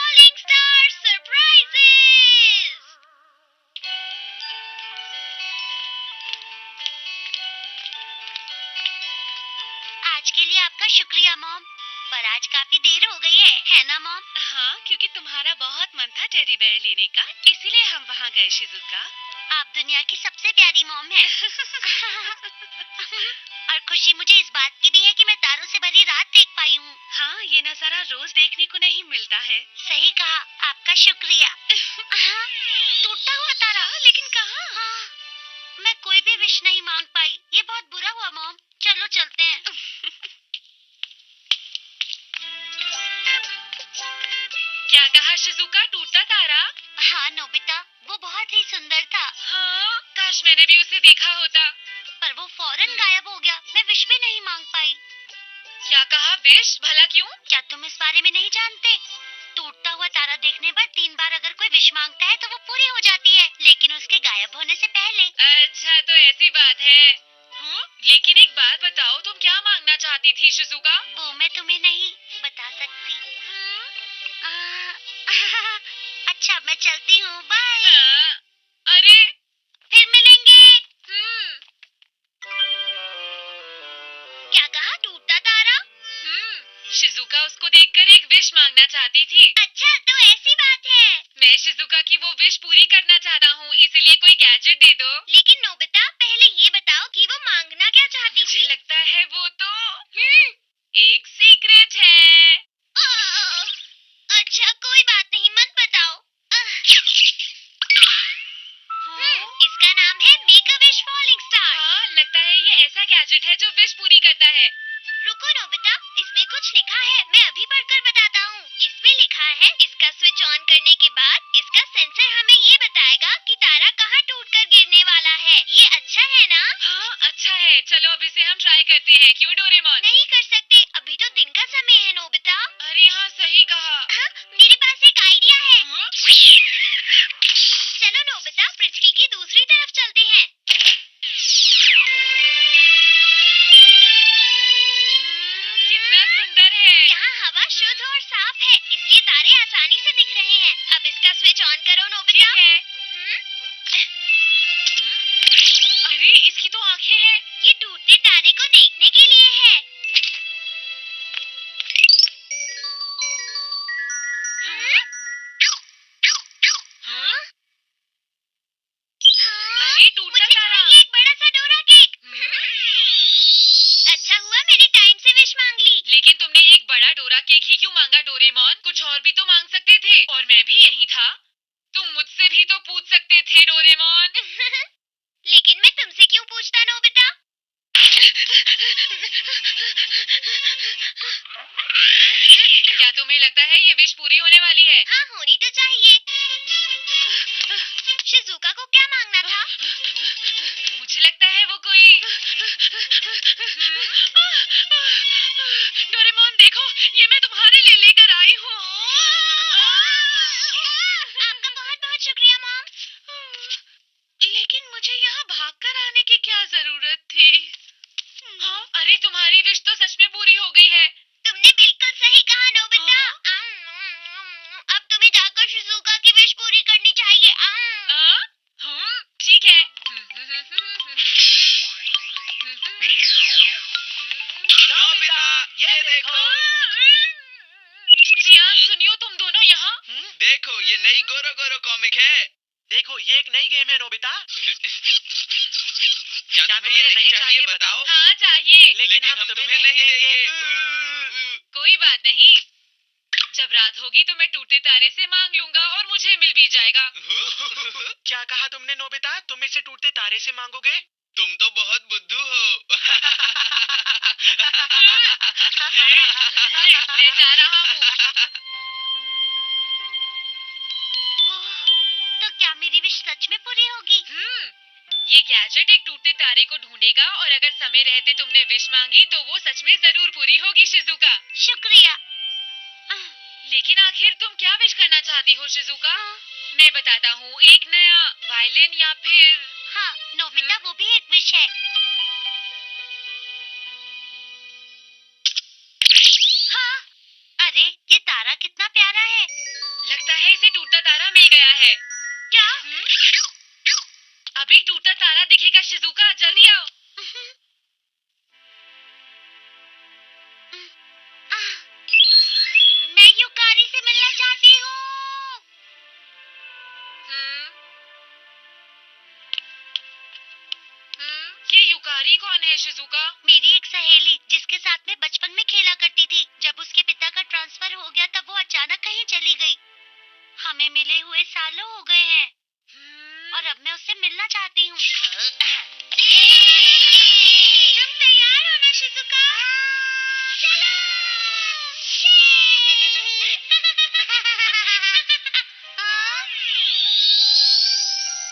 Falling Star Surprises! आज के लिए आपका शुक्रिया मॉम, पर आज काफी देर हो गई है ना मॉम? हाँ, क्योंकि तुम्हारा बहुत मन था टेडी बेयर लेने का, इसीलिए हम वहाँ गए शिजुका। आप दुनिया की सबसे प्यारी मॉम हैं। और खुशी मुझे इस बात की भी है कि मैं तारों से भरी रात देख पाई हूँ। हाँ, ये नजारा रोज देखने को नहीं मिलता है। सही कहा, आपका शुक्रिया। टूटा हुआ तारा? लेकिन कहाँ? मैं कोई भी विश नहीं मांग पाई, ये बहुत बुरा हुआ मॉम। चलो चलते हैं। क्या कहा शिजुका, टूटा तारा? हाँ नोबिता, वो बहुत ही सुंदर था। हाँ, काश मैंने भी उसे देखा होता। पर वो फौरन गायब हो गया, मैं विश भी नहीं मांग पाई। क्या कहा, विश? भला क्यों? क्या तुम इस बारे में नहीं जानते? टूटता हुआ तारा देखने पर 3 बार अगर कोई विश मांगता है तो वो पूरी हो जाती है, लेकिन उसके गायब होने से पहले। अच्छा, तो ऐसी बात है। लेकिन एक बात बताओ, तुम क्या मांगना चाहती थी शिजुका? वो मैं तुम्हें नहीं बता सकती। अच्छा, मैं चलती हूँ, बाय। अरे, फिर मिलेंगे। क्या कहा, टूटा तारा? शिजुका उसको देखकर एक विश मांगना चाहती थी। अच्छा, तो ऐसी बात है। मैं शिजुका की वो विश पूरी करना चाहता हूँ, इसलिए कोई गैजेट दे दो। लेकिन नोबिता, पहले ये बताओ कि वो मांगना क्या चाहती मुझे थी? लगता है वो तो एक सीक्रेट है। अच्छा, कोई बात नहीं, मत बताओ। इसका नाम है make a wish falling star. हाँ, लगता है ये ऐसा गैजेट है जो विश पूरी करता है। रुको नोबिता, इसमें कुछ लिखा है, मैं अभी पढ़कर बताता हूँ। इसमें लिखा है, इसका स्विच ऑन करने के बाद इसका सेंसर हमें ये बताएगा कि तारा कहाँ टूटकर गिरने वाला है। ये अच्छा है ना? हाँ, अच्छा है। चलो अब इसे हम ट्राई करते हैं। क्यों डोरेमोन? नहीं कर सकते, अभी तो दिन का समय है नोबिता। अरे हाँ, सही कहा। मेरे पास एक आइडिया है। चलो नोबिता, पृथ्वी की दूसरी तरफ चलते हैं। कितना सुंदर है। यहाँ हवा शुद्ध और साफ है, इसलिए तारे आसानी से दिख रहे हैं। अब इसका स्विच ऑन करो नोबिता। ठीक है। अरे, इसकी तो आंखें हैं। ये टूटते तारे को देखने के लिए है। अरे, टूटा मुझे तारा। चाहिए एक बड़ा सा डोरा केक। अच्छा हुआ मैंने टाइम से विश मांग ली। लेकिन तुमने एक बड़ा डोरा केक ही क्यों मांगा डोरेमोन? कुछ और भी तो मांग सकते थे। और मैं भी यही था। तुम मुझसे भी तो पूछ सकते थे डोरेमोन। लेकिन मैं तुमसे क्यों पूछता नोबिता? क्या तुम्हें लगता है ये विश पूरी होने वाली है? हाँ, होनी तो चाहिए। शिजुका को क्या मांगना था? मुझे लगता है वो कोई डोरेमोन देखो, ये मैं तुम्हारे लिए लेकर आई हूँ। आपका बहुत बहुत शुक्रिया मॉम। लेकिन मुझे यहाँ भागकर आने की क्या जरूरत थी? हाँ, अरे तुम्हारी विश तो सच में पूरी हो गई है। तुमने बिल्कुल सही कहा नोबिता। अब तुम्हें जाकर शिजुका की विश पूरी करनी चाहिए। ठीक है। नोबिता, ये देखो। जियान, सुनियो, तुम दोनों यहाँ। देखो, ये नई गोरो गोरो कॉमिक है। देखो, ये एक नई गेम है नोबिता। क्या तुम्हें ये नहीं चाहिए बताओ? हाँ, चाहिए। लेकिन हम तुम्हें नहीं देंगे। कोई बात नहीं। जब रात होगी तो मैं टूटे तारे से मांग लूंगा और मुझे मिल भी जाएगा। क्या कहा तुमने नोबिता? तुम इसे टूटते तारे से मांगोगे? तुम तो बहुत बुद्धू हो। मैं जा रहा हूँ। तो क्या मेरी विश सच में पूरी होगी? ये गैजेट एक टूटे तारे को ढूंढेगा और अगर समय रहते तुमने विश मांगी तो वो सच में जरूर पूरी होगी शिजुका। शुक्रिया। लेकिन आखिर तुम क्या विश करना चाहती हो शिजुका? मैं बताता हूँ, एक नया वायलिन या फिर... हाँ नोबिता, वो भी एक विश है। हाँ, अरे ये तारा कितना प्यारा है। तारा मिल गया है। क्या? अब एक टूटा तारा दिखेगा शिजुका, जल्दी आओ। मैं युकारी से मिलना चाहती हूँ। ये युकारी कौन है शिजुका? मेरी एक सहेली जिसके साथ में बचपन में खेला करती थी। जब उसके पिता का ट्रांसफर हो गया तब वो अचानक कहीं चली गई। हमें मिले हुए सालों हो गए हैं और अब मैं उससे मिलना चाहती हूँ। तुम तैयार हो ना शिजुका? चलो।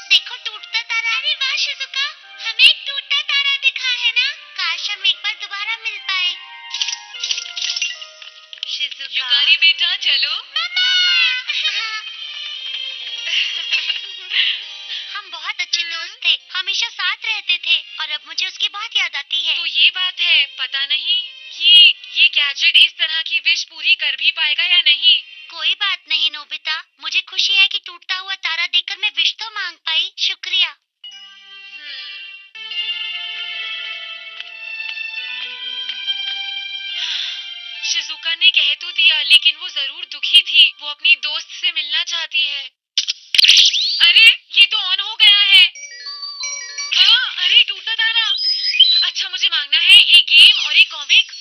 देखो टूटता तारा। अरे वाह शिजुका, हमें एक टूटता तारा दिखा है ना। काश हम एक बार दोबारा मिल पाए। शिजुका। युकारी बेटा चलो। हम बहुत अच्छे दोस्त थे, हमेशा साथ रहते थे और अब मुझे उसकी बहुत याद आती है। तो ये बात है, पता नहीं कि ये गैजेट इस तरह की विश पूरी कर भी पाएगा या नहीं। कोई बात नहीं नोबिता, मुझे खुशी है कि टूटता हुआ तारा देखकर मैं विश तो मांग पाई। शुक्रिया। शिजुका ने कह तो दिया, लेकिन वो जरूर दुखी थी। वो अपनी दोस्त से मिलना चाहती है। अरे ये तो ऑन हो गया है। अरे टूटा तारा। अच्छा मुझे मांगना है एक गेम और एक कॉमिक।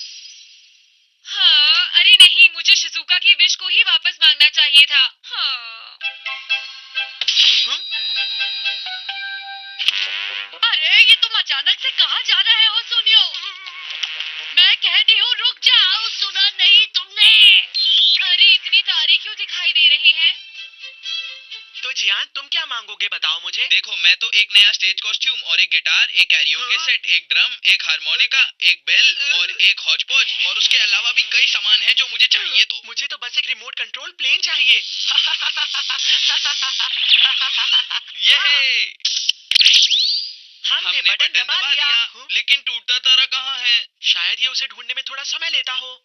हाँ, अरे नहीं, मुझे शिजुका की विश को ही वापस मांगना चाहिए था। हाँ। अरे ये तुम अचानक से कहाँ जा रहे हो सुनियो? मैं कहती हूँ रुक जाओ, सुना नहीं तुमने? अरे इतनी तारे क्यों दिखाई दे रहे हैं? तो जियान तुम क्या मांगोगे बताओ मुझे। देखो मैं तो एक नया स्टेज कॉस्ट्यूम और एक गिटार, एक कैरियोके सेट, एक ड्रम, एक हारमोनिका, एक बेल और एक हौच पौच और उसके अलावा भी कई सामान हैं जो मुझे चाहिए। तो मुझे तो बस एक रिमोट कंट्रोल प्लेन चाहिए। ये हमने बटन दबा दिया। लेकिन टूटता तारा कहाँ है? शायद ये उसे ढूंढने में थोड़ा समय लेता हो।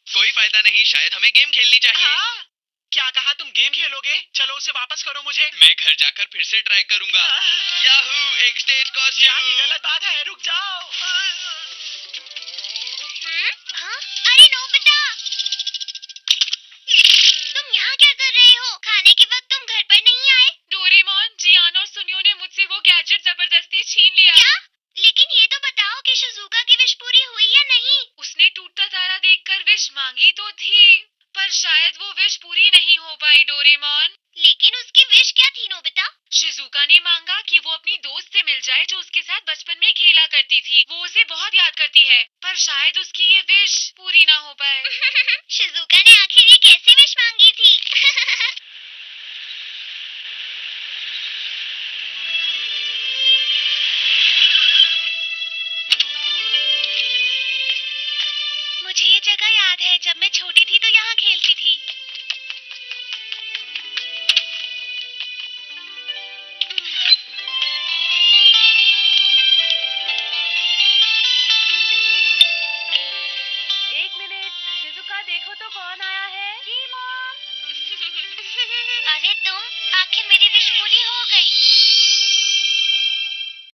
कोई फायदा नहीं, शायद हमें गेम खेलनी चाहिए। हाँ? क्या कहा, तुम गेम खेलोगे? चलो उसे वापस करो मुझे। मैं घर जाकर फिर से ट्राई करूंगा। याहू, एक स्टेज ये कॉस्ट्यूम। गलत बात है, रुक जाओ। अरे नोबिता, तुम यहाँ क्या कर रहे हो? खाने के वक्त तुम घर पर नहीं आए? डोरेमोन, जियान और सुनियो ने मुझसे वो गैजेट जबरदस्ती छीन लिया। क्या? लेकिन ये तो बताओ कि शिजुका की विश पूरी हुई या नहीं? उसने टूटता तारा देखकर विश मांगी तो थी, पर शायद वो विश पूरी नहीं हो पाई डोरेमोन। लेकिन उसकी विश क्या थी नोबिता? शिजुका ने मांगा कि वो अपनी दोस्त से मिल जाए जो उसके साथ बचपन में खेला करती थी। वो उसे बहुत याद करती है, पर शायद उसकी ये विश पूरी ना हो पाए। शिजुका ने आखिर ये कैसे विश मांगी थी? मुझे ये जगह याद है, जब मैं छोटी थी तो यहाँ खेलती थी।